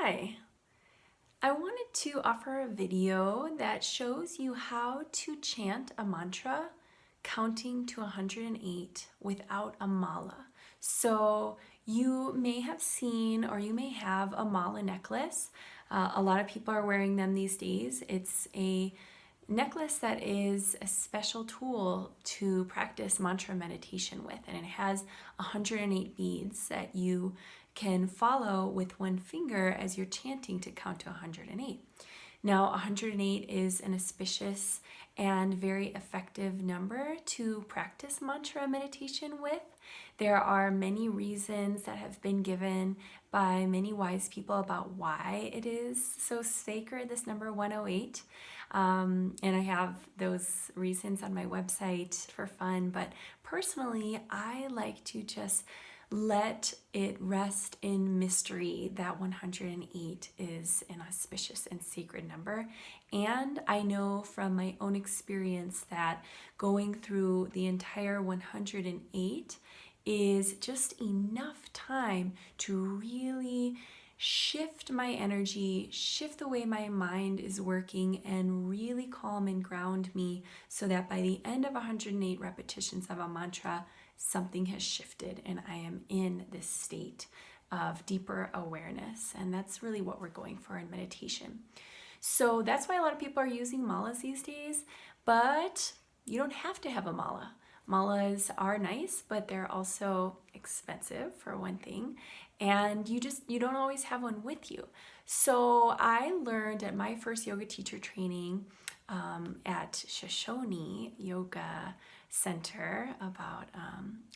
Hi, I wanted to offer a video that shows you how to chant a mantra counting to 108 without a mala. So you may have seen or you may have a mala necklace. A lot of people are wearing them these days. It's a necklace that is a special tool to practice mantra meditation with, and it has 108 beads that you can follow with one finger as you're chanting to count to 108. Now, 108 is an auspicious and very effective number to practice mantra meditation with. There are many reasons that have been given by many wise people about why it is so sacred, this number 108. And I have those reasons on my website for fun, but personally, I like to just let it rest in mystery that 108 is an auspicious and sacred number. And I know from my own experience that going through the entire 108 is just enough time to really shift my energy, shift the way my mind is working, and really calm and ground me so that by the end of 108 repetitions of a mantra, something has shifted and I am in this state of deeper awareness. And that's really what we're going for in meditation. So that's why a lot of people are using malas these days, but you don't have to have a mala. Malas are nice, but they're also expensive for one thing, and you don't always have one with you. So I learned at my first yoga teacher training at Shoshone Yoga Center about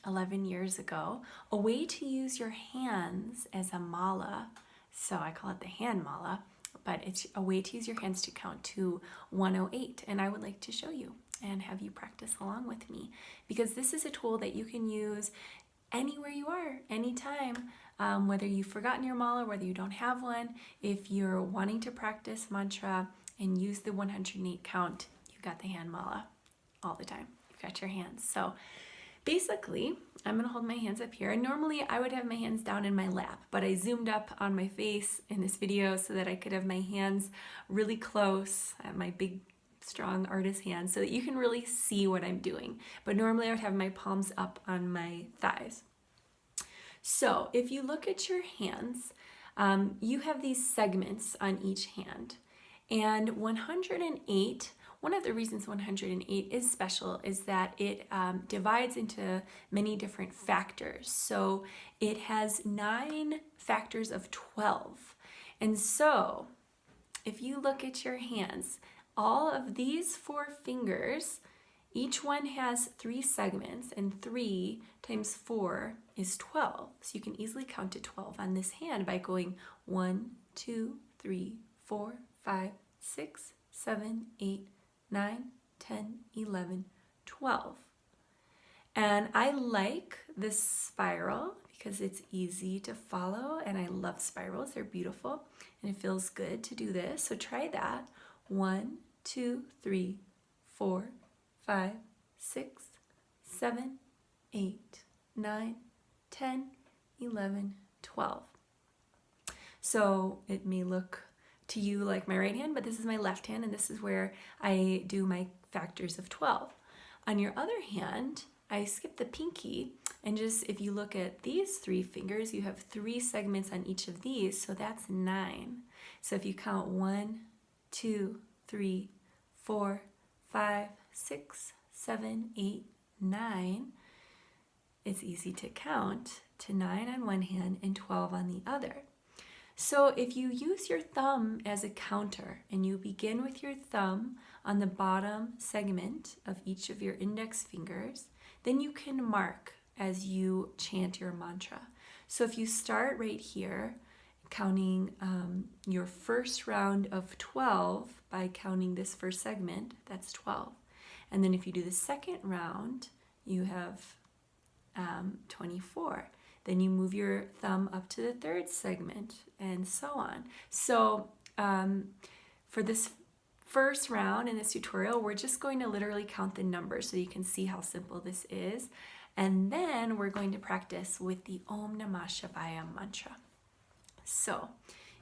11 years ago, a way to use your hands as a mala. So I call it the hand mala, but it's a way to use your hands to count to 108, and I would like to show you and have you practice along with me, because this is a tool that you can use anywhere you are, anytime, whether you've forgotten your mala, whether you don't have one. If you're wanting to practice mantra and use the 108 count, you've got the hand mala all the time. You've got your hands. So basically, I'm gonna hold my hands up here, and normally I would have my hands down in my lap, but I zoomed up on my face in this video so that I could have my hands really close at my big strong artist hand so that you can really see what I'm doing. But normally I would have my palms up on my thighs. So if you look at your hands, you have these segments on each hand. And 108, one of the reasons 108 is special is that it divides into many different factors. So it has 9 factors of 12. And so if you look at your hands, all of these 4 fingers, each one has 3 segments, and 3 times 4 is 12. So you can easily count to 12 on this hand by going 1, 2, 3, 4, 5, 6, 7, 8, 9, 10, 11, 12. And I like this spiral because it's easy to follow, and I love spirals. They're beautiful, and it feels good to do this. So try that. 1, 2, 3, 4, 5, 6, 7, 8, 9, 10, 11, 12. So it may look to you like my right hand, but this is my left hand, and this is where I do my factors of 12. On your other hand, I skip the pinky, and just if you look at these 3 fingers, you have 3 segments on each of these, so that's 9. So if you count 1, 2, 3, 4, 5, 6, 7, 8, 9, it's easy to count to 9 on one hand and 12 on the other. So if you use your thumb as a counter and you begin with your thumb on the bottom segment of each of your index fingers, then you can mark as you chant your mantra. So if you start right here, counting your first round of 12 by counting this first segment, that's 12. And then if you do the second round, you have 24. Then you move your thumb up to the third segment, and so on. So for this first round in this tutorial, we're just going to literally count the numbers so you can see how simple this is. And then we're going to practice with the Om Namah Shivaya mantra. So